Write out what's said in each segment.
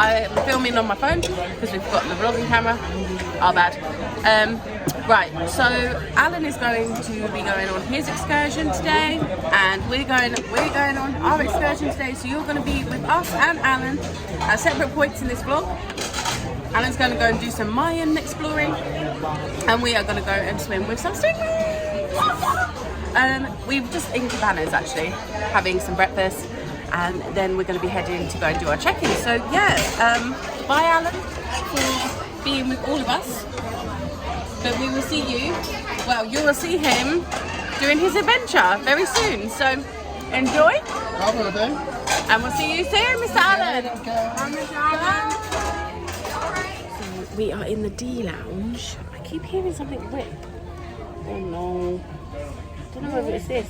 I'm filming on my phone because we've got the vlogging camera. Our bad. Right, so Alan is going to be going on his excursion today, and we're going on our excursion today. So you're going to be with us and Alan at separate points in this vlog. Alan's going to go and do some Mayan exploring, and we are going to go and swim with some stingrays. We've just in Cabanas actually, having some breakfast, and then we're going to be heading to go and do our check-in. So yeah, bye Alan for being with all of us. But we will see you, well, you will see him doing his adventure very soon. So enjoy. And we'll see you soon, Mr. Allen. Mr. Allen. So we are in the D lounge. I keep hearing something whip. Oh no. I don't know whether it's this.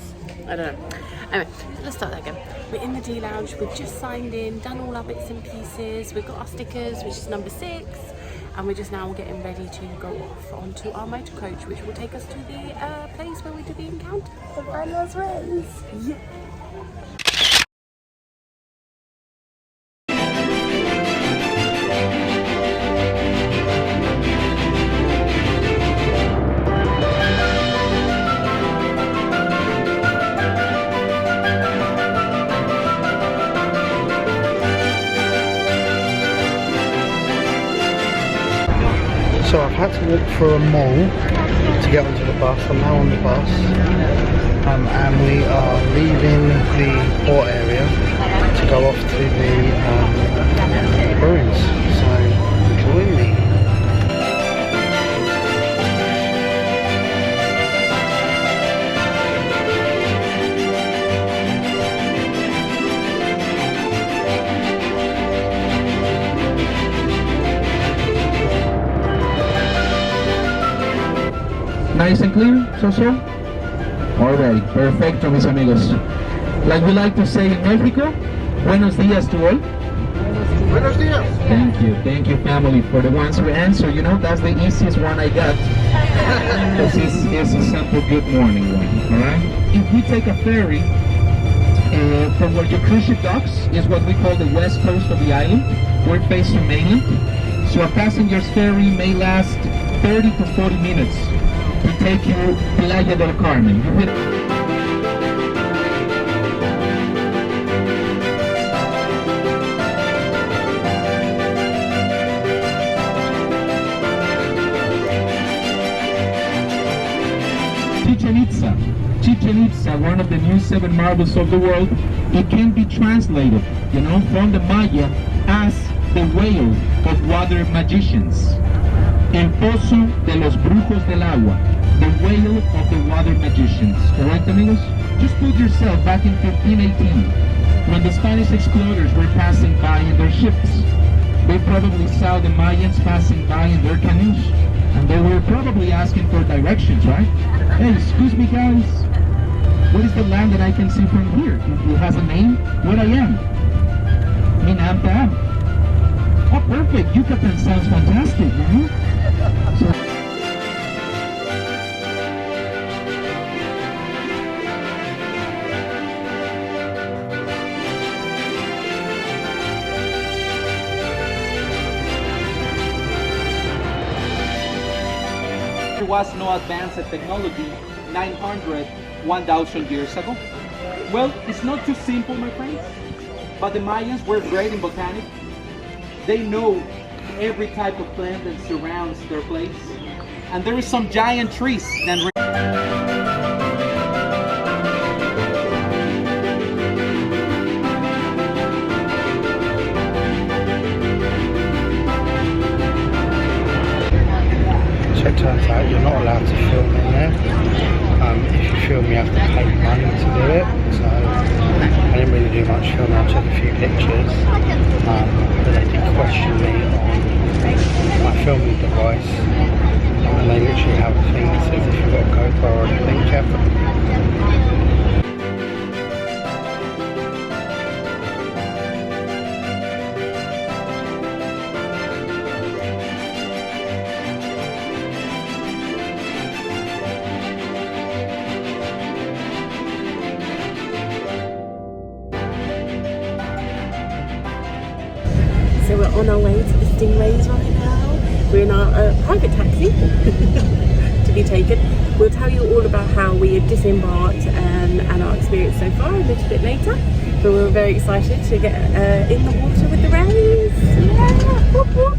I don't know. Anyway, let's start that again. We're in the D lounge. We've just signed in, done all our bits and pieces. We've got our stickers, which is number 6. And we're just now getting ready to go off onto our motor coach, which will take us to the place where we do the encounter of Anna's race. Yeah. So I've had to walk through a mall to get onto the bus. I'm now on the bus, and we are leaving the port area to go off to the ruins. So join me. Nice and clear, so? Alright, perfecto, mis amigos. Like we like to say in Mexico, buenos dias to all. Buenos dias. Thank you, family, for the ones who answer. You know, that's the easiest one I got. Because it's a simple good morning one, alright? If we take a ferry from where your cruise ship docks, is what we call the west coast of the island. We're facing mainland. So a passenger's ferry may last 30 to 40 minutes. To take you Playa del Carmen. Chichen Itza, one of the new 7 marvels of the world. It can be translated, you know, from the Maya as the whale of water magicians. El Pozo de los Brujos del Agua, the whale of the water magicians. Correct, amigos? Just put yourself back in 1518, when the Spanish explorers were passing by in their ships. They probably saw the Mayans passing by in their canoes, and they were probably asking for directions, right? Hey, excuse me guys, what is the land that I can see from here? It has a name? What I am? Minam. Oh, perfect. Yucatan sounds fantastic, you know? There was no advanced technology 900, 1,000 years ago. Well, it's not too simple, my friends, but the Mayans were great in botanics. They know every type of plant that surrounds their place, and there is some giant trees that So it turns out you're not allowed to film in there. If you film, you have to pay money to do it. So I didn't really do much filming. I took a few pictures, but they did question me on my filming device, and they literally have a thing that says if you've got a GoPro or anything, you have to. So we're on our way to the Stingrays right now. We're in our private taxi to be taken. We'll tell you all about how we have disembarked and our experience so far a little bit later. But we're very excited to get in the water with the rays. Yeah. Whoop, whoop.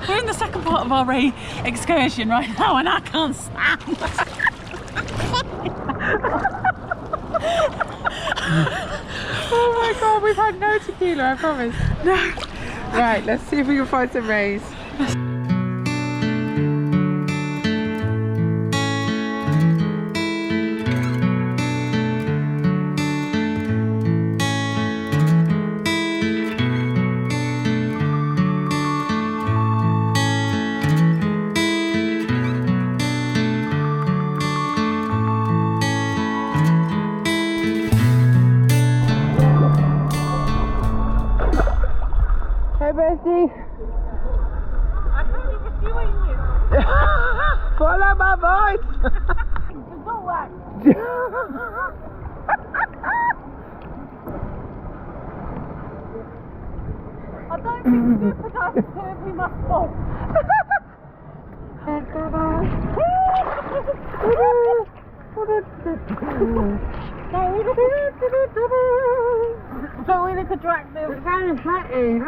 We're in the second part of our ray excursion right now and I can't stand. Oh my god, we've had no tequila, I promise. No. Right, let's see if we can find some rays. Hey bestie. I can't even feel you. Follow my voice. It's not work. I don't think super dust could be my fault. So we need to drag them. It's kind of sweaty.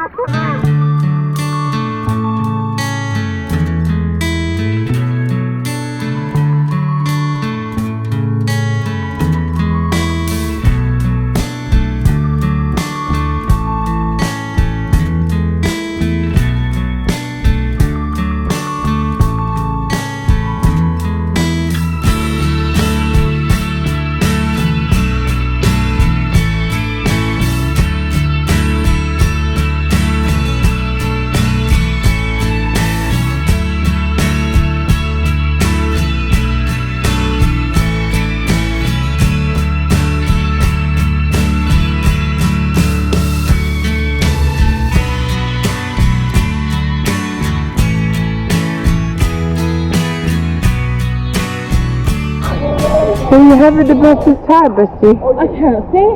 Are you having the best of time, bestie? I cannot see.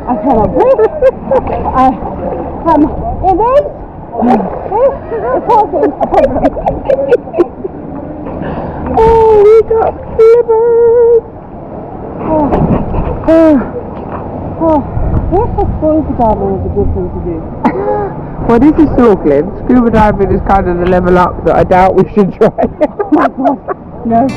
I cannot breathe. It is. It's awesome. Oh, we got flippers! Yes, I suppose scuba diving is a good thing to do. Well, this is snorkeling. Scuba diving is kind of the level up that I doubt we should try. Oh my god, no.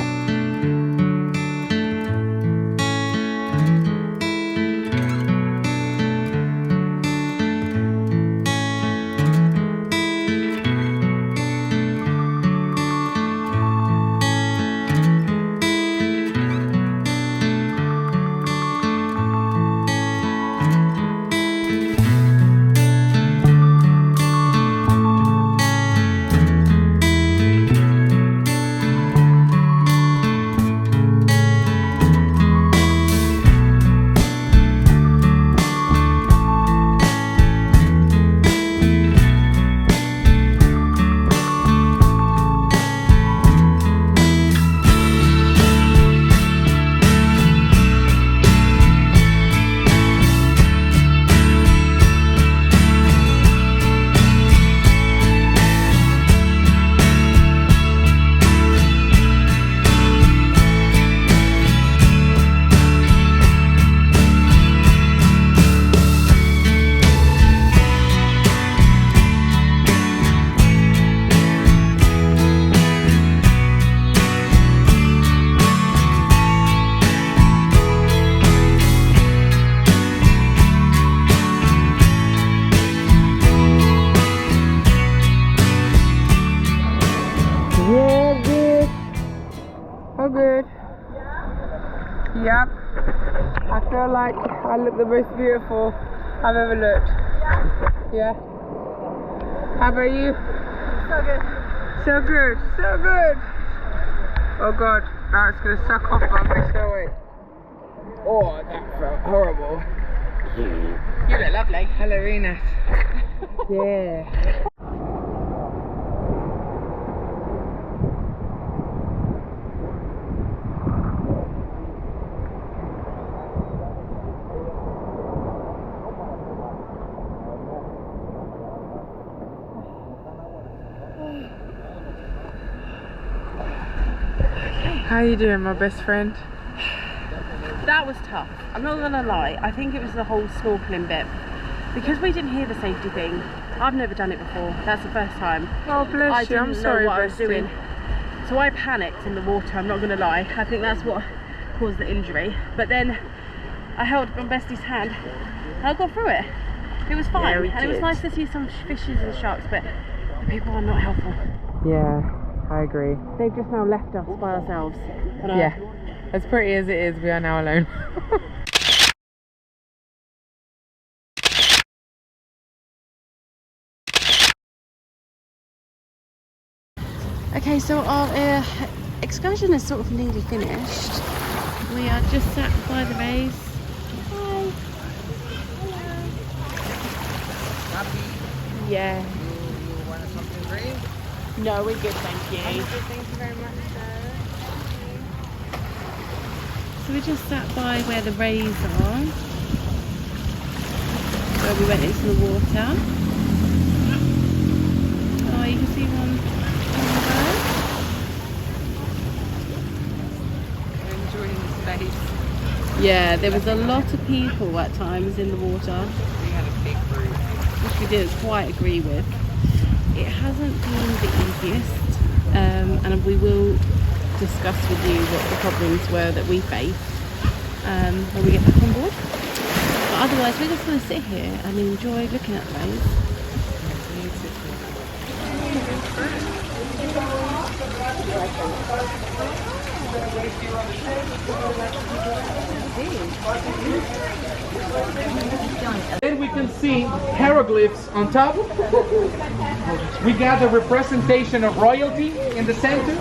like I look the most beautiful I've ever looked. Yeah. How about you? So good. So good, so good. Oh god, now it's gonna suck off my face. No wait. Oh, that felt horrible. You look lovely. Hello, Venus. Yeah. How you doing, my best friend? That was tough. I'm not gonna lie. I think it was the whole snorkeling bit. Because we didn't hear the safety thing. I've never done it before. That's the first time. Oh, bless you. I'm sorry, know what I was bestie. doing. So I panicked in the water, I'm not gonna lie. I think that's what caused the injury. But then I held my bestie's hand and I got through it. It was fine. Yeah, we and it was did. nice to see some fishes and sharks, but the people are not helpful. Yeah, I agree. They've just now left us by ourselves. And Yeah. As pretty as it is, we are now alone. Okay, so our excursion is sort of nearly finished. We are just sat by the rays. Hi. Hello. Yeah. You want something green? No, we're good, thank you. Thank you very much, So we just sat by where the rays are, where we went into the water. Oh, you can see one there. Enjoying the space. Yeah, there was a lot of people at times in the water, We had a big group. which we didn't quite agree with. It hasn't been the easiest, and we will discuss with you what the problems were that we faced when we get back on board. But otherwise, we're just going to sit here and enjoy looking at the rays. Then we can see hieroglyphs on top. We got the representation of royalty in the center.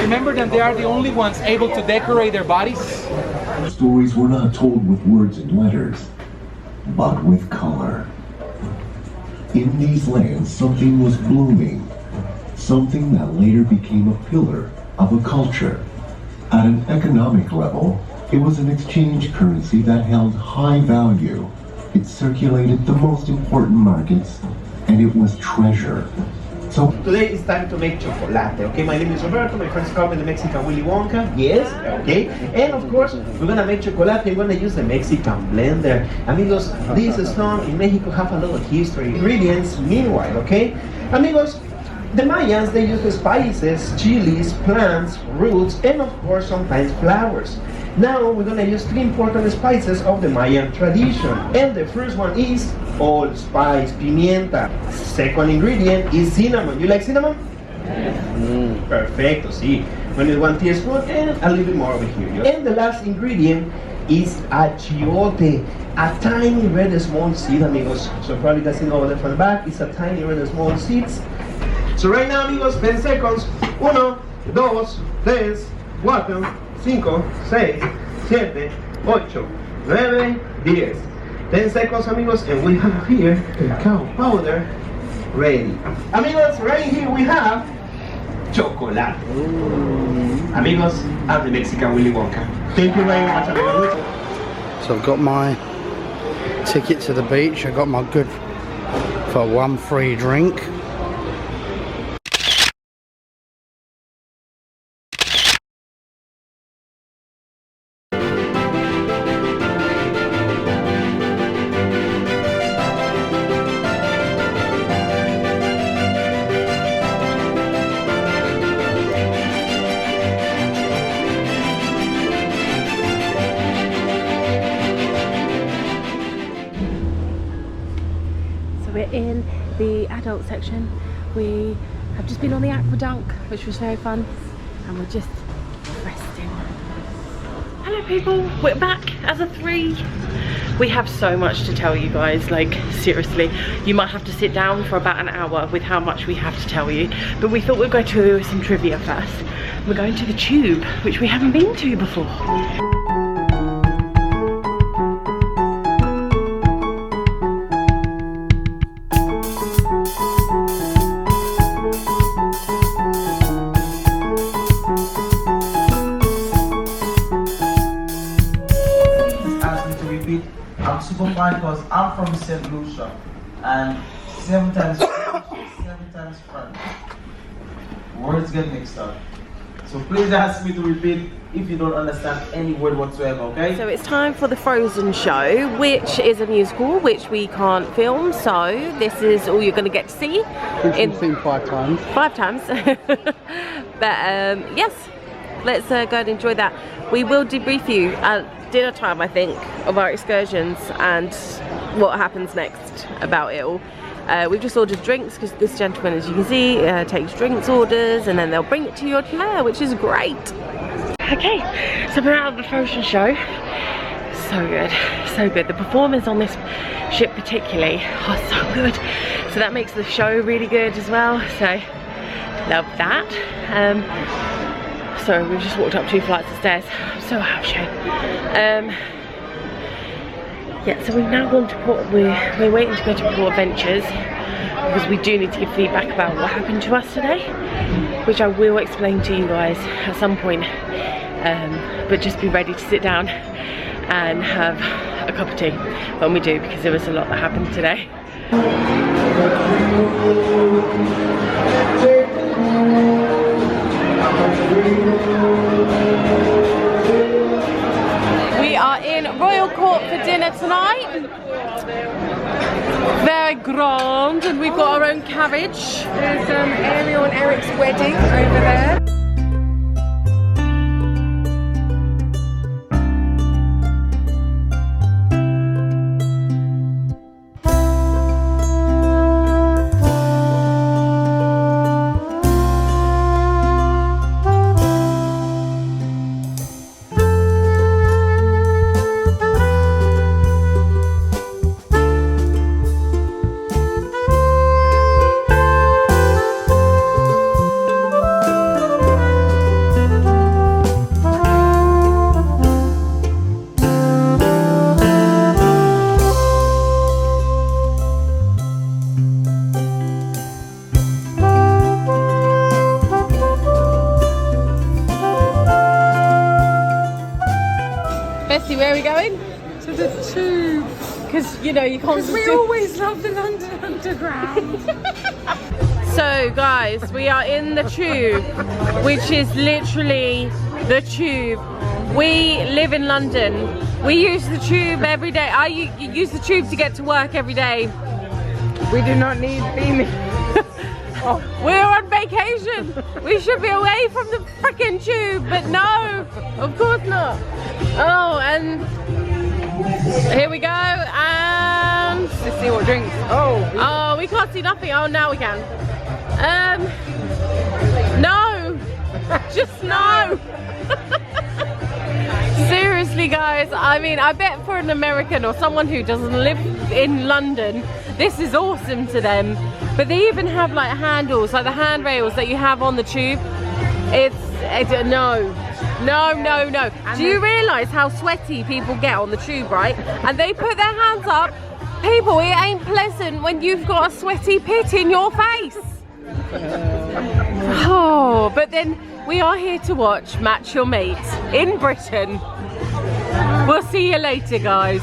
Remember that they are the only ones able to decorate their bodies. Stories were not told with words and letters, but with color. In these lands, something was blooming, something that later became a pillar of a culture. At an economic level, it was an exchange currency that held high value. It circulated the most important markets, and it was treasure. So today it's time to make chocolate. Okay, my name is Roberto. My friends call me the Mexican Willy Wonka. Yes, okay. And of course, we're gonna make chocolate. We're gonna use the Mexican blender. Amigos, this song in Mexico have a lot of history. Ingredients, meanwhile, okay? Amigos, the Mayans, they use the spices, chilies, plants, roots, and of course, sometimes flowers. Now we're gonna use 3 important spices of the Mayan tradition. And the first one is allspice, pimienta. Second ingredient is cinnamon. You like cinnamon? Perfecto, sí. We need 1 teaspoon and a little bit more over here. And the last ingredient is achiote, a tiny red small seed, amigos. So probably that's in over there from the back. It's a tiny red small seeds. So right now, amigos, 10 seconds. 1, 2, 3, 4, 5, 6, 7, 8, 9, 10. 10 seconds, amigos, and we have here cacao powder ready. Amigos, right here we have chocolate. Amigos, I'm the Mexican Willy Wonka. Thank you very much, amigos. So I've got my ticket to the beach. I got my good for 1 free drink. We're in the adult section. We have just been on the aqua dunk, which was very fun, and we're just resting. Hello. Hello people, we're back as a 3. We have so much to tell you guys, like seriously. You might have to sit down for about an hour with how much we have to tell you. But we thought we'd go to some trivia first. We're going to the Tube, which we haven't been to before. I'm super fine because I'm from St. Lucia and 7 times French, 7 times French. Words get mixed up. So please ask me to repeat if you don't understand any word whatsoever, okay? So it's time for the Frozen show, which is a musical which we can't film, so this is all you're going to get to see. We've seen 5 times. 5 times. But yes, let's go and enjoy that. We will debrief you at dinner time, I think, of our excursions and what happens next about it all. We've just ordered drinks because this gentleman, as you can see, takes drinks orders and then they'll bring it to your chair, which is great. Okay, so we're out of the Frozen show. So good, so good. The performers on this ship particularly are so good. So that makes the show really good as well. So love that. So we've just walked up 2 flights of stairs. I'm so out of shape. Yeah, so we now want to put, we're waiting to go to Port Adventures because we do need to give feedback about what happened to us today, which I will explain to you guys at some point. But just be ready to sit down and have a cup of tea when we do, because there was a lot that happened today. We are in Royal Court for dinner tonight. Very grand, and we've got our own carriage. There's Ariel and Eric's wedding over there. Where are we going? To the Tube. Because, you know, you can't Because we always love the London Underground. So guys, we are in the Tube, which is literally the Tube. We live in London. We use the Tube every day. I use the Tube to get to work every day. We do not need beaming. Oh, we're on vacation. We should be away from the freaking Tube, but no, of course not. Oh, and here we go, and Let's see what drinks. Oh, we can't see nothing. Oh, now we can. No, just no. Seriously, guys, I mean, I bet for an American or someone who doesn't live in London, this is awesome to them. But they even have like handles, like the handrails that you have on the Tube. It's no. Do you realise how sweaty people get on the Tube, right? And they put their hands up. People, it ain't pleasant when you've got a sweaty pit in your face. Oh, but then we are here to watch Match Your Mate in Britain. We'll see you later, guys.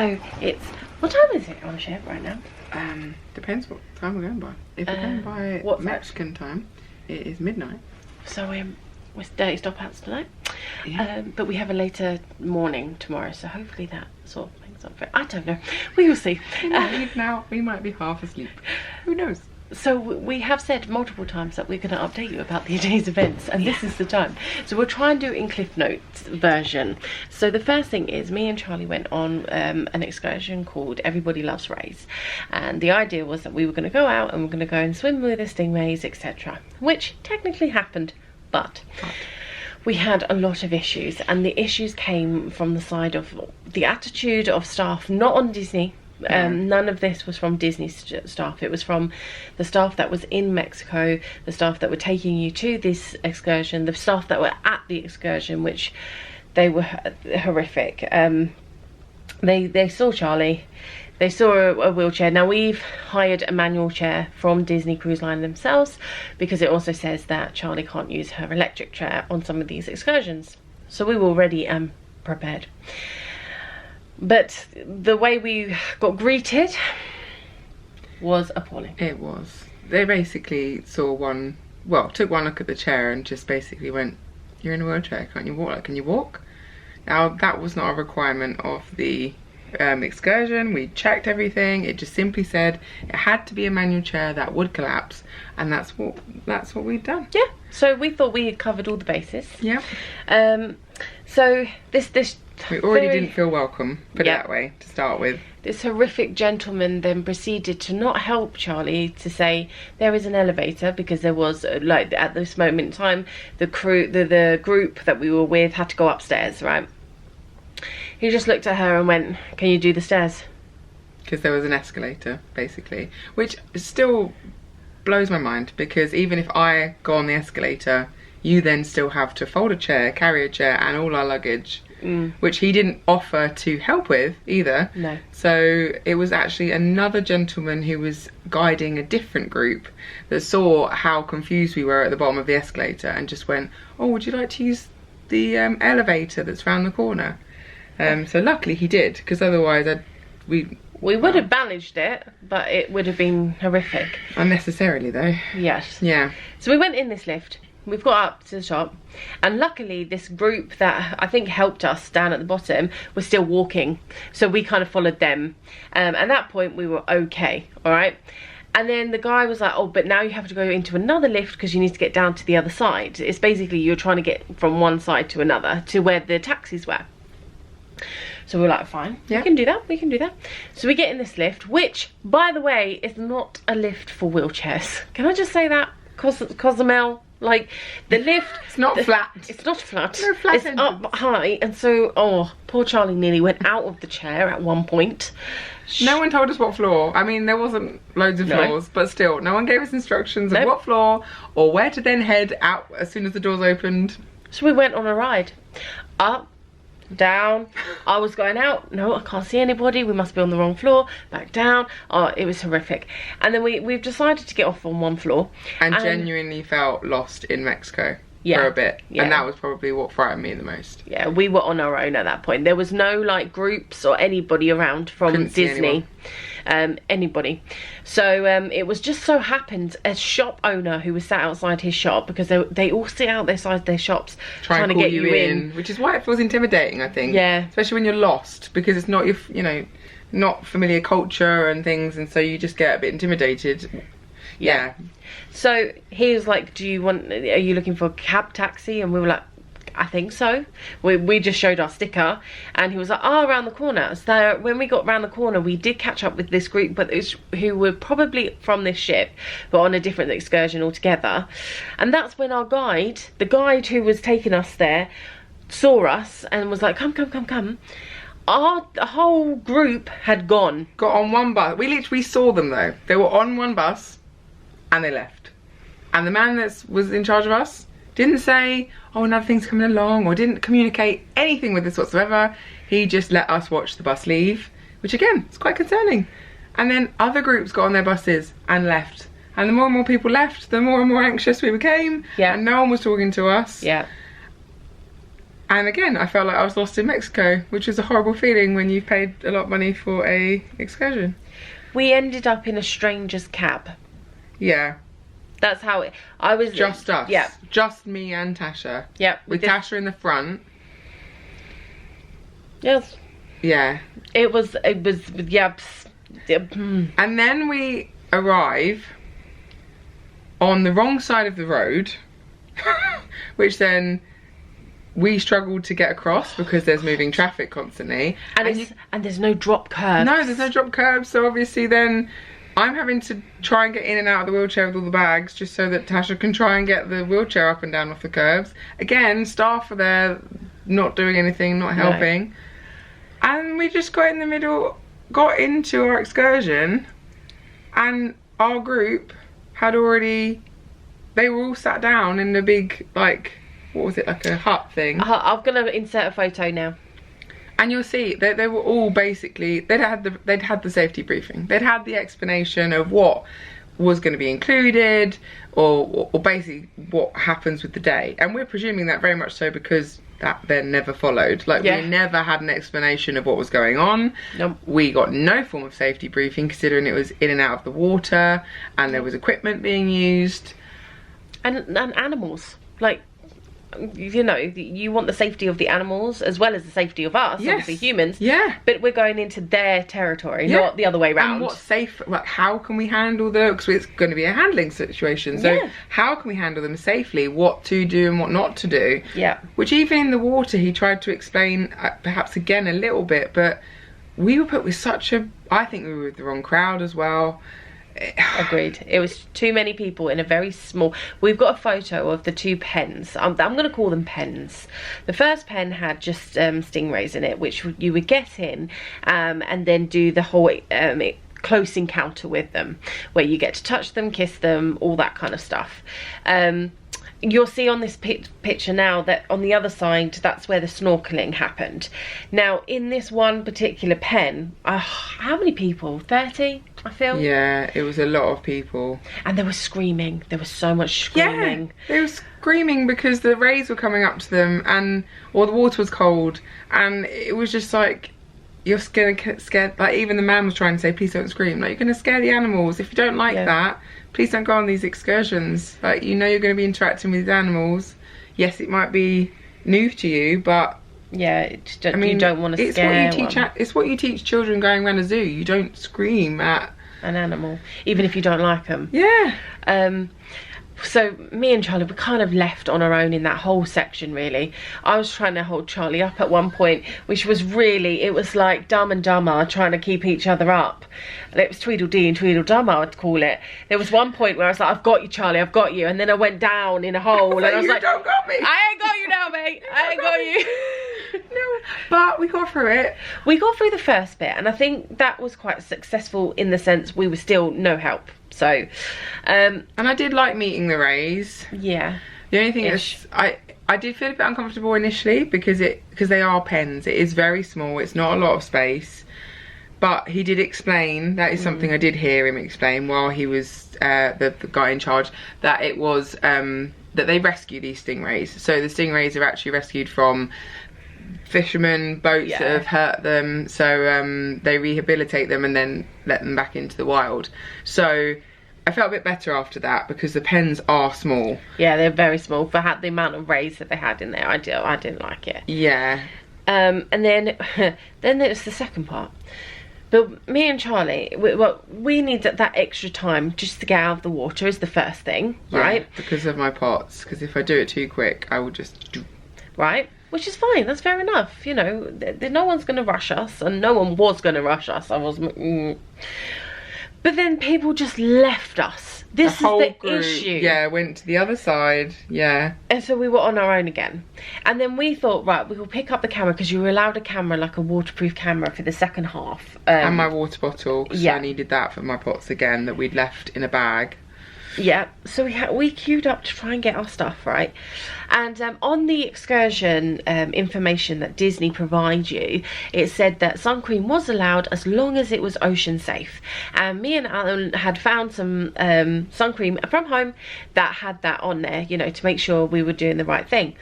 So it's, what time is it on ship right now? Depends what time we're going by. If we're going by what's Mexican time, it is midnight. So we're dirty stop-outs tonight. Yeah. But we have a later morning tomorrow, so hopefully that sort of makes up for it. I don't know. We will see. Now we might be half asleep. Who knows? So we have said multiple times that we're going to update you about the day's events, and this is the time. So we'll try and do it in Cliff Notes version. So the first thing is, me and Charlie went on an excursion called Everybody Loves Rays, and the idea was that we were going to go out and we're going to go and swim with the stingrays, etc., which technically happened, but we had a lot of issues, and the issues came from the side of the attitude of staff, not on Disney. None of this was from Disney staff. It was from the staff that was in Mexico, the staff that were taking you to this excursion, the staff that were at the excursion, which they were horrific. They saw Charlie, they saw a wheelchair. Now we've hired a manual chair from Disney Cruise Line themselves, because it also says that Charlie can't use her electric chair on some of these excursions. So we were already prepared. But the way we got greeted was appalling. It was. They basically saw one, well, took one look at the chair and just basically went, "You're in a wheelchair, can't you walk? Like, can you walk?" Now, that was not a requirement of the excursion. We checked everything. It just simply said it had to be a manual chair that would collapse, and that's what we'd done. Yeah. So we thought we had covered all the bases. Yeah. So this we already didn't feel welcome, put it that way, to start with. This horrific gentleman then proceeded to not help Charlie, to say there is an elevator, because there was, like, at this moment in time, the group that we were with had to go upstairs, right? He just looked at her and went, "Can you do the stairs?" Because there was an escalator, basically, which still blows my mind, because even if I go on the escalator, you then still have to fold a chair, carry a chair, and all our luggage. Which he didn't offer to help with either. No. So it was actually another gentleman who was guiding a different group that saw how confused we were at the bottom of the escalator and just went, "Oh, would you like to use the elevator that's round the corner?" So luckily he did, because otherwise we would have managed it, but it would have been horrific. Unnecessarily though. Yes. Yeah. So we went in this lift. We've got up to the shop, and luckily this group that I think helped us down at the bottom was still walking, so we kind of followed them. At that point we were okay, all right? And then the guy was like, "Oh, but now you have to go into another lift because you need to get down to the other side." It's basically you're trying to get from one side to another, to where the taxis were. So we're like, fine, we can do that. So we get in this lift, which, by the way, is not a lift for wheelchairs. Can I just say that? Cozumel, like, the lift, it's not flat. It's not flat. No flat it's entrance. up high, and so, oh, poor Charlie nearly went out of the chair at one point. No one told us what floor. I mean, there wasn't loads of floors, but still, no one gave us instructions of what floor or where to then head out as soon as the doors opened. So we went on a ride. Up, down. I was going out. No, I can't see anybody. We must be on the wrong floor. Back down. Oh, it was horrific. And then we've decided to get off on one floor. And genuinely felt lost in Mexico for a bit. And that was probably what frightened me the most. Yeah, we were on our own at that point. There was no, like, groups or anybody around from Disney. Anybody. So it was just so happened a shop owner who was sat outside his shop, because they all sit outside their shops trying to get you in, which is why it feels intimidating, I think. Yeah, especially when you're lost, because it's not your, you know, not familiar culture and things, and so you just get a bit intimidated. Yeah. So he was like, "Are you looking for a cab taxi?" And we were like, "I think so." We just showed our sticker, and he was like, "Oh, around the corner." So when we got around the corner, we did catch up with this group, but who were probably from this ship, but on a different excursion altogether. And that's when our guide, the guide who was taking us there, saw us and was like, "Come, come, come, come." Our whole group had got on one bus. We saw them though. They were on one bus, and they left. And the man that was in charge of us didn't say, "Oh, another thing's coming along," or didn't communicate anything with us whatsoever. He just let us watch the bus leave, which again, is quite concerning. And then other groups got on their buses and left. And the more and more people left, the more and more anxious we became. Yeah. And no one was talking to us. Yeah. And again, I felt like I was lost in Mexico, which is a horrible feeling when you've paid a lot of money for a excursion. We ended up in a stranger's cab. Yeah. That's how I was. Just us. Yeah. Just me and Tasha. Yeah. With Tasha in the front. Yes. Yeah. It was, yeah. And then we arrive on the wrong side of the road, which then we struggled to get across because there's moving traffic constantly. And there's no drop curb. No, there's no drop curbs, so obviously then I'm having to try and get in and out of the wheelchair with all the bags just so that Tasha can try and get the wheelchair up and down off the curbs. Again, staff are there not doing anything, not helping. No. And we just got in the middle, got into our excursion, and our group had already, they were all sat down in the big, like, what was it, like a hut thing? I'm gonna insert a photo now. And you'll see that they were all basically, they'd had the safety briefing. They'd had the explanation of what was going to be included, or basically what happens with the day. And we're presuming that very much so because that then never followed. Like, we never had an explanation of what was going on. Nope. We got no form of safety briefing, considering it was in and out of the water, and there was equipment being used. And animals, like, you know, you want the safety of the animals as well as the safety of us, obviously humans. Yeah. But we're going into their territory, not the other way around. And what's safe, like, how can we handle because it's going to be a handling situation. So how can we handle them safely, what to do and what not to do? Yeah. Which even in the water, he tried to explain, perhaps again a little bit, but we were put with I think we were with the wrong crowd as well. Agreed. It was too many people in a very small. We've got a photo of the two pens. I'm going to call them pens. The first pen had just stingrays in it, which you would get in and then do the whole close encounter with them, where you get to touch them, kiss them, all that kind of stuff. You'll see on this picture now that on the other side, that's where the snorkeling happened. Now, in this one particular pen, how many people? 30, I feel? Yeah, it was a lot of people. And they were screaming. There was so much screaming. Yeah, they were screaming because the rays were coming up to them, or the water was cold, and it was just like, you're scared. Like, even the man was trying to say, please don't scream. Like, you're going to scare the animals. If you don't like that, please don't go on these excursions. Like, you know you're going to be interacting with animals. Yes, it might be new to you, but you don't want to scare it's what you teach children going around a zoo. You don't scream at an animal, even if you don't like them. Yeah. So me and Charlie were kind of left on our own in that whole section, really. I was trying to hold Charlie up at one point, which was really, it was like Dumb and Dumber trying to keep each other up. And it was Tweedledee and Tweedledum, I would call it. There was one point where I was like, I've got you, Charlie, I've got you. And then I went down in a hole and I was like, you don't got me. I ain't got you now, mate. I ain't got you. No, but we got through it. We got through the first bit, and I think that was quite successful in the sense we were still no help. So, and I did like meeting the rays. Yeah. The only thing is, I did feel a bit uncomfortable initially because they are pens. It is very small. It's not a lot of space. But he did explain, that is something I did hear him explain while he was the guy in charge, that it was that they rescue these stingrays. So the stingrays are actually rescued from fishermen, boats that have hurt them, so they rehabilitate them and then let them back into the wild. So I felt a bit better after that because the pens are small. Yeah, they're very small for the amount of rays that they had in there. I didn't like it. Yeah. And then there was the second part. But me and Charlie, we need that extra time just to get out of the water is the first thing, right? Because of my pots. Because if I do it too quick, I will just do. Right? Which is fine, that's fair enough. You know, no one's going to rush us, and no one was going to rush us. But then people just left us. This is the issue. Yeah, went to the other side. Yeah. And so we were on our own again. And then we thought, right, we will pick up the camera because you were allowed a camera, like a waterproof camera for the second half. And my water bottle, because I needed that for my pots again that we'd left in a bag. Yeah, so we queued up to try and get our stuff, right? And on the excursion information that Disney provides you, it said that sun cream was allowed as long as it was ocean safe. And me and Alan had found some sun cream from home that had that on there, you know, to make sure we were doing the right thing.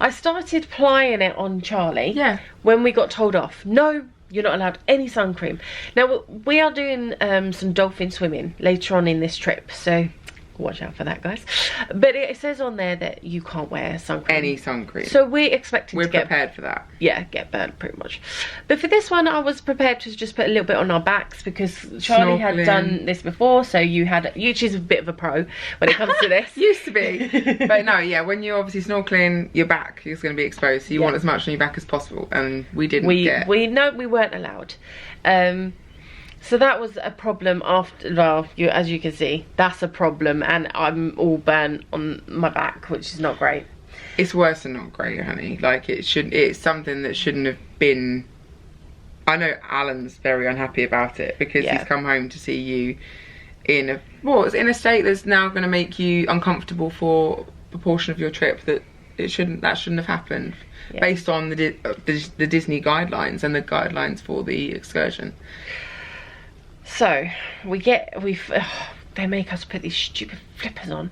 I started applying it on Charlie. Yeah. When we got told off, no, you're not allowed any sun cream. Now, we are doing some dolphin swimming later on in this trip, so watch out for that, guys. But it says on there that you can't wear sun cream. Any sun cream. So we're expecting to get prepared for that. Yeah, get burnt pretty much. But for this one, I was prepared to just put a little bit on our backs because Charlie had done this before, so she's a bit of a pro when it comes to this. Used to be. But no, yeah, when you're obviously snorkeling, your back is going to be exposed, so you want as much on your back as possible, and we didn't get... We weren't allowed. So that was a problem after, well, as you can see, that's a problem, and I'm all burnt on my back, which is not great. It's worse than not great, honey. Like, it's something that shouldn't have been... I know Alan's very unhappy about it, because he's come home to see you in a state that's now going to make you uncomfortable for a portion of your trip that shouldn't have happened, based on the Disney guidelines and the guidelines for the excursion. So they make us put these stupid flippers on,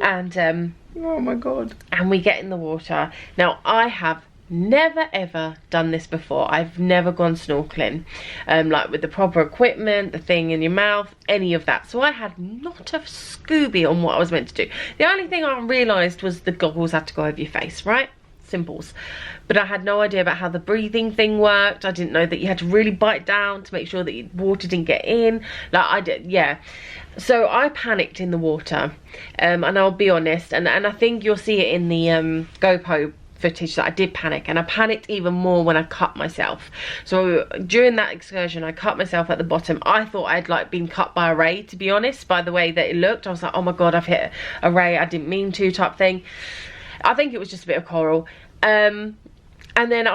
and oh my god! And we get in the water. Now, I have never ever done this before. I've never gone snorkeling, like with the proper equipment, the thing in your mouth, any of that. So I had not a Scooby on what I was meant to do. The only thing I realised was the goggles had to go over your face, right? Simples. But I had no idea about how the breathing thing worked. I didn't know that you had to really bite down to make sure that water didn't get in. Like I did, yeah. So I panicked in the water, and I'll be honest, and I think you'll see it in the GoPro footage that I did panic, and I panicked even more when I cut myself. So during that excursion, I cut myself at the bottom. I thought I'd like been cut by a ray, to be honest, by the way that it looked. I was like, oh my god, I've hit a ray, I didn't mean to, type thing. I think it was just a bit of coral. And then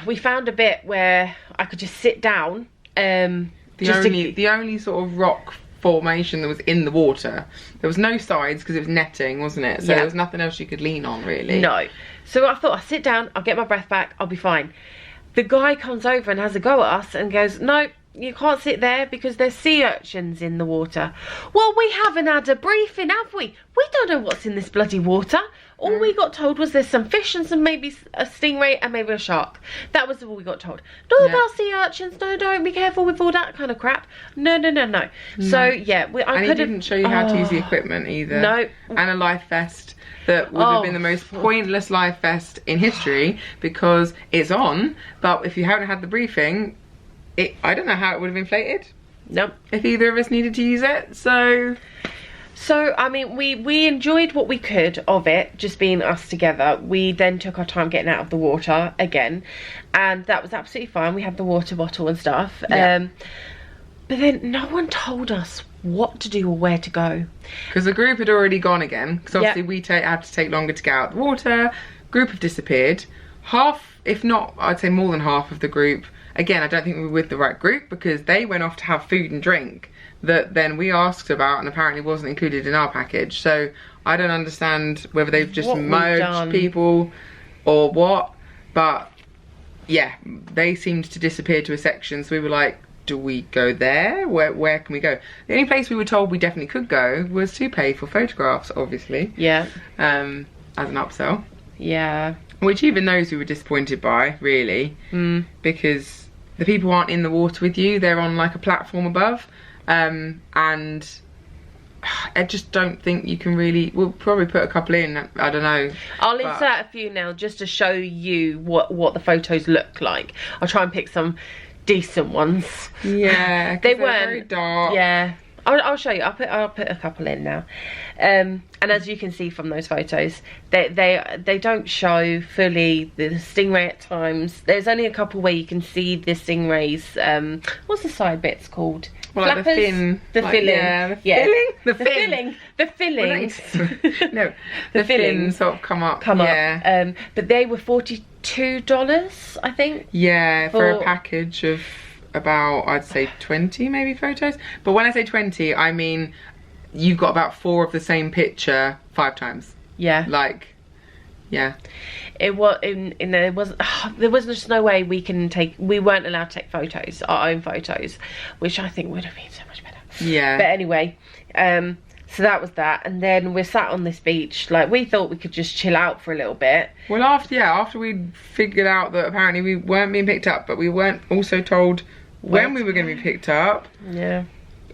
we found a bit where I could just sit down. The only sort of rock formation that was in the water. There was no sides because it was netting, wasn't it? So there was nothing else you could lean on, really. No. So I thought, I'll sit down, I'll get my breath back, I'll be fine. The guy comes over and has a go at us and goes, no, you can't sit there because there's sea urchins in the water. Well, we haven't had a briefing, have we? We don't know what's in this bloody water. All we got told was there's some fish and some maybe a stingray and maybe a shark. That was all we got told. Not about sea urchins. No, don't be careful with all that kind of crap. No. So yeah, and he didn't show you how to use the equipment either. No. And a life vest that would have been the most pointless life vest in history because it's on. But if you hadn't had the briefing, I don't know how it would have inflated. Nope. If either of us needed to use it, So, I mean, we enjoyed what we could of it, just being us together. We then took our time getting out of the water again, and that was absolutely fine. We had the water bottle and stuff. Yeah. But then no one told us what to do or where to go. Because the group had already gone again, because obviously we had to take longer to get out of the water. Group have disappeared. Half, if not, I'd say more than half of the group. Again, I don't think we were with the right group because they went off to have food and drink that then we asked about and apparently wasn't included in our package. So I don't understand whether they've just merged people or what. But yeah, they seemed to disappear to a section. So we were like, do we go there? Where can we go? The only place we were told we definitely could go was to pay for photographs, obviously. Yeah. As an upsell. Yeah. Which even those we were disappointed by, really. Because the people aren't in the water with you. They're on like a platform above. And I just don't think you can really... We'll probably put a couple in, I don't know. I'll insert a few now just to show you what the photos look like. I'll try and pick some decent ones. Yeah, they weren't very dark. Yeah, I'll show you. I'll put a couple in now. And as you can see from those photos, they don't show fully the stingray at times. There's only a couple where you can see the stingrays. What's the side bits called? Well, like the fin. The filling. Yeah, filling? The filling. The fillings. No, the fins sort of come up. Yeah. But they were $42, I think. Yeah, for a package of about, I'd say 20 maybe photos. But when I say 20, I mean you've got about 4 of the same picture 5 times. Yeah. Like, yeah. It was there was just no way we weren't allowed to take photos, our own photos, which I think would have been so much better. Yeah. But anyway, so that was that, and then we're sat on this beach. Like, we thought we could just chill out for a little bit. Well, after we figured out that apparently we weren't being picked up, but we weren't also told when we were going to be picked up. Yeah.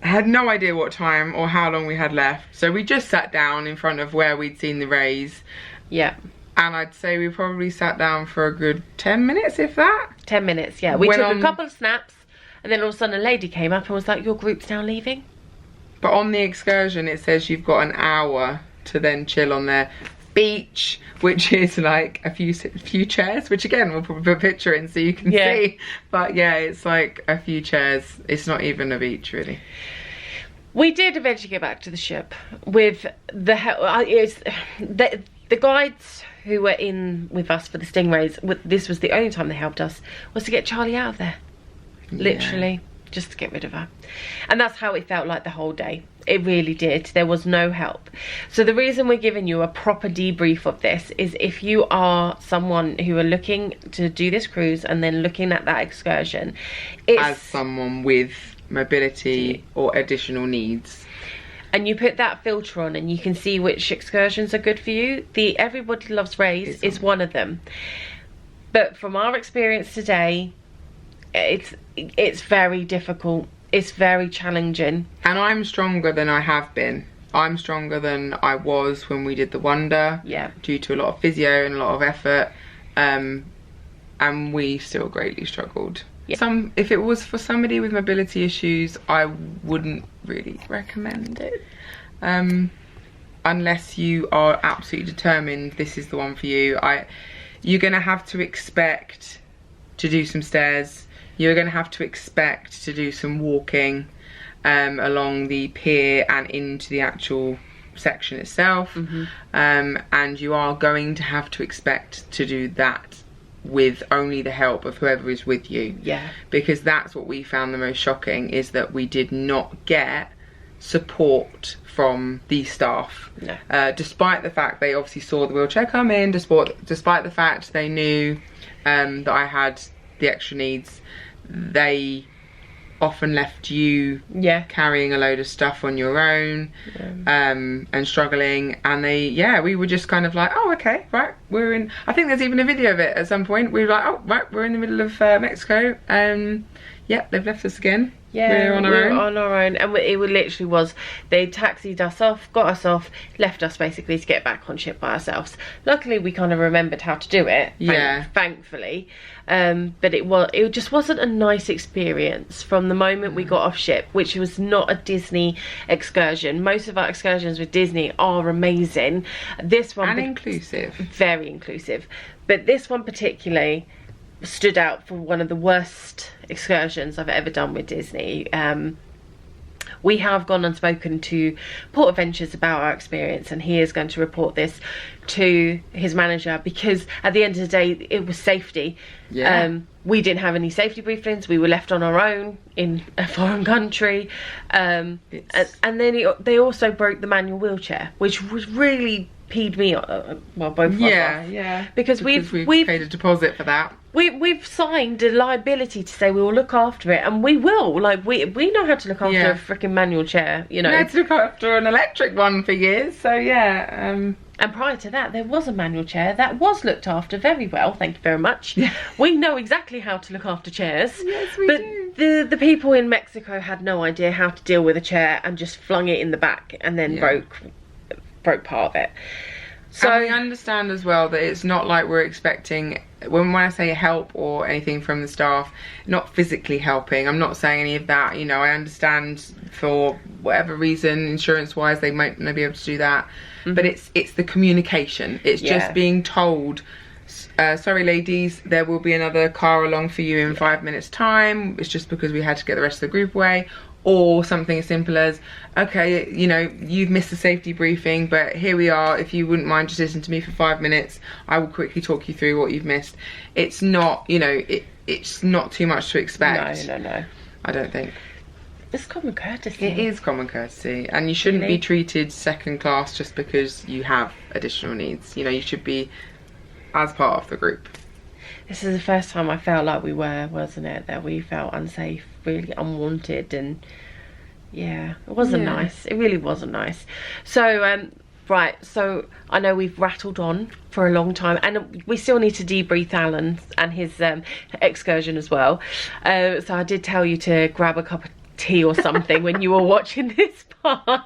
I had no idea what time or how long we had left, so we just sat down in front of where we'd seen the rays. Yeah. And I'd say we probably sat down for a good 10 minutes, if that. 10 minutes, yeah. We took a couple of snaps, and then all of a sudden a lady came up and was like, your group's now leaving? But on the excursion, it says you've got an hour to then chill on their beach, which is like a few chairs, which again, we'll probably put a picture in so you can see. But yeah, it's like a few chairs. It's not even a beach, really. We did eventually get back to the ship with the help. The guides who were in with us for the stingrays, this was the only time they helped us, was to get Charlie out of there. Literally, just to get rid of her. And that's how it felt like the whole day. It really did. There was no help. So the reason we're giving you a proper debrief of this is if you are someone who are looking to do this cruise and then looking at that excursion, as someone with mobility or additional needs, and you put that filter on and you can see which excursions are good for you, the Everybody Loves Rays is one of them. But from our experience today, it's very difficult. It's very challenging. And I'm stronger than I have been. I'm stronger than I was when we did the Wonder. Yeah. Due to a lot of physio and a lot of effort. And we still greatly struggled. Yeah. If it was for somebody with mobility issues, I wouldn't really recommend it. Unless you are absolutely determined this is the one for you. You're going to have to expect to do some stairs. You're going to have to expect to do some walking along the pier and into the actual section itself. And you are going to have to expect to do that with only the help of whoever is with you. Yeah. Because that's what we found the most shocking, is that we did not get support from the staff. No. Despite the fact they obviously saw the wheelchair come in, despite the fact they knew that I had the extra needs, they often left you carrying a load of stuff on your own, and struggling, and we were just kind of like, oh, okay, right, we're in. I think there's even a video of it at some point. We were like, oh, right, we're in the middle of Mexico, they've left us again. We're on our own. And it literally was, they taxied us off, got us off, left us basically to get back on ship by ourselves. Luckily we kind of remembered how to do it, thankfully. But it just wasn't a nice experience from the moment we got off ship, which was not a Disney excursion. Most of our excursions with Disney are amazing. This one, and inclusive, very inclusive, but this one particularly stood out for one of the worst excursions I've ever done with Disney. We have gone and spoken to Port Adventures about our experience, and he is going to report this to his manager, because at the end of the day it was safety. We didn't have any safety briefings. We were left on our own in a foreign country, and then they also broke the manual wheelchair, which was really peed me off. Well, both of us off. Because we've paid a deposit for that. We've signed a liability to say we will look after it, and we will. Like, we know how to look after a freaking manual chair, you know. We had to look after an electric one for years, so And prior to that, there was a manual chair that was looked after very well, thank you very much. We know exactly how to look after chairs. Yes, we do. The people in Mexico had no idea how to deal with a chair and just flung it in the back and then broke part of it. So and we understand as well that it's not like we're expecting, when I say help or anything from the staff, not physically helping, I'm not saying any of that, you know. I understand for whatever reason, insurance wise, they might not be able to do that, but it's the communication. It's just being told, sorry ladies, there will be another car along for you in 5 minutes time, it's just because we had to get the rest of the group away. Or something as simple as, okay, you know, you've missed the safety briefing, but here we are. If you wouldn't mind just listening to me for 5 minutes, I will quickly talk you through what you've missed. It's not, you know, it's not too much to expect. No. I don't think. It's common courtesy. It is common courtesy, and you shouldn't Really? be treated second class just because you have additional needs. You know, you should be as part of the group. This is the first time I felt like we were, wasn't it? That we felt unsafe, really unwanted, and yeah, it wasn't nice. It really wasn't nice. So, right, so I know we've rattled on for a long time, and we still need to debrief Alan and his excursion as well. So I did tell you to grab a cup of tea or something when you were watching this part,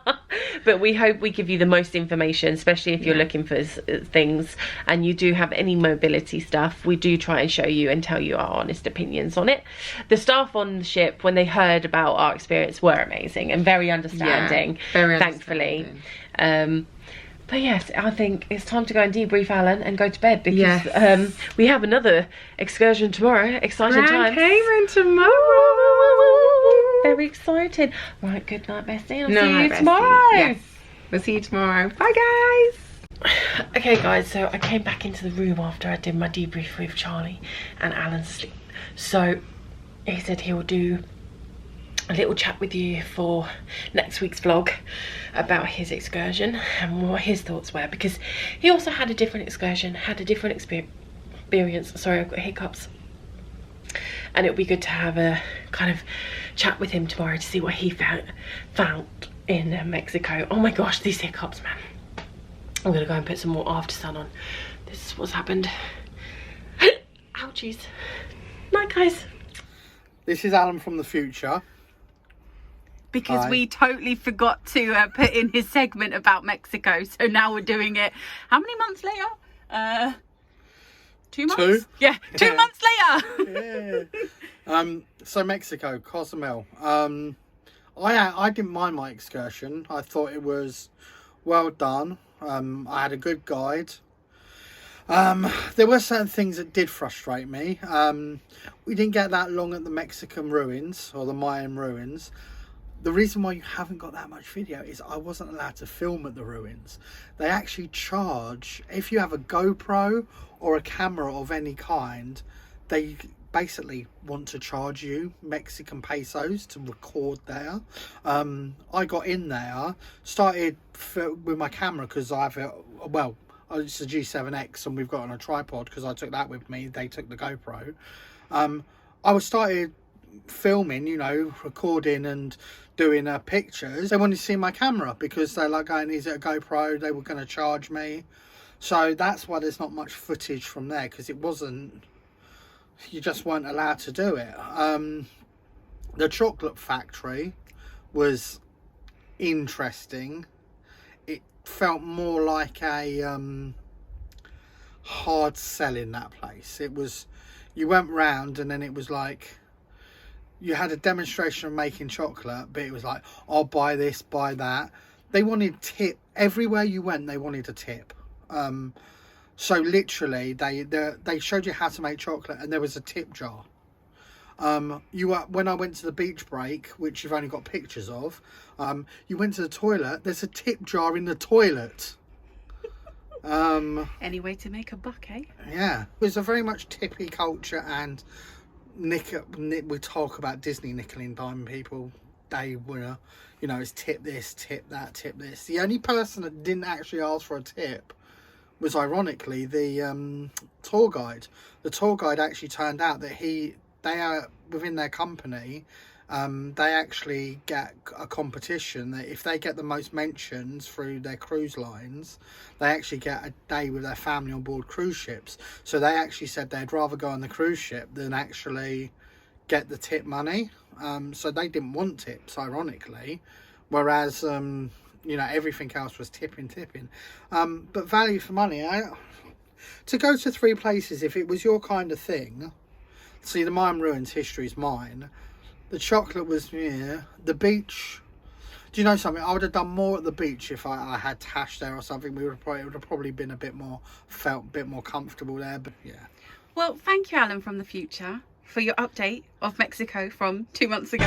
but we hope we give you the most information, especially if you're looking for things and you do have any mobility stuff. We do try and show you and tell you our honest opinions on it. The staff on the ship, when they heard about our experience, were amazing and very understanding, very thankfully. But yes, I think it's time to go and debrief Alan and go to bed, because we have another excursion tomorrow. Exciting Grand time. Cayman tomorrow. Very excited. Right, good night, bestie. I'll No, see you bestie. tomorrow. Yes. We'll see you tomorrow. Bye, guys. Okay, guys, so I came back into the room after I did my debrief with Charlie, and Alan's asleep. So he said he'll do a little chat with you for next week's vlog about his excursion and what his thoughts were, because he also had a different excursion, had a different experience. Sorry, I've got hiccups. And it'll be good to have a kind of chat with him tomorrow to see what he found in Mexico. Oh my gosh, these hiccups, man. I'm gonna go and put some more after sun on. This is what's happened. Ouchies. Night, guys. This is Alan from the future. Because Hi. we totally forgot to put in his segment about Mexico, so now we're doing it. How many months later? 2 months? 2? Yeah, 2 months later. So Mexico, Cozumel. I didn't mind my excursion. I thought it was well done. I had a good guide. There were certain things that did frustrate me. We didn't get that long at the Mexican ruins, or the Mayan ruins. The reason why you haven't got that much video is I wasn't allowed to film at the ruins. They actually charge, if you have a GoPro or a camera of any kind, they basically want to charge you Mexican pesos to record there. I got in there, started with my camera because I have it, well, it's a G7X and we've got it on a tripod because I took that with me. They took the GoPro. I started filming, you know, recording and doing pictures. They wanted to see my camera because they're like going, is it a GoPro? They were going to charge me. So that's why there's not much footage from there, because it wasn't, you just weren't allowed to do it. The chocolate factory was interesting. It felt more like a hard sell in that place. It was, you went round and then it was like, you had a demonstration of making chocolate, but it was like, I'll buy this, buy that. They wanted tip. Everywhere you went, they wanted a tip. So literally, they showed you how to make chocolate, and there was a tip jar. When I went to the beach break, which you've only got pictures of, you went to the toilet. There's a tip jar in the toilet. Any way to make a buck, eh? Yeah, it was a very much tippy culture, and we talk about Disney nickel and dime people. They were, you know, it's tip this, tip that, tip this. The only person that didn't actually ask for a tip was, ironically, the tour guide. The tour guide actually turned out that they are within their company. They actually get a competition that if they get the most mentions through their cruise lines, they actually get a day with their family on board cruise ships. So they actually said they'd rather go on the cruise ship than actually get the tip money. So they didn't want tips, ironically, whereas you know, everything else was tipping. But value for money, to go to 3 places, if it was your kind of thing. See, the Mayan ruins, history is mine. The chocolate was, yeah. The beach, do you know something? I would have done more at the beach if I had Tash there or something. It would have probably been felt a bit more comfortable there, but yeah. Well, thank you, Alan from the future, for your update of Mexico from 2 months ago.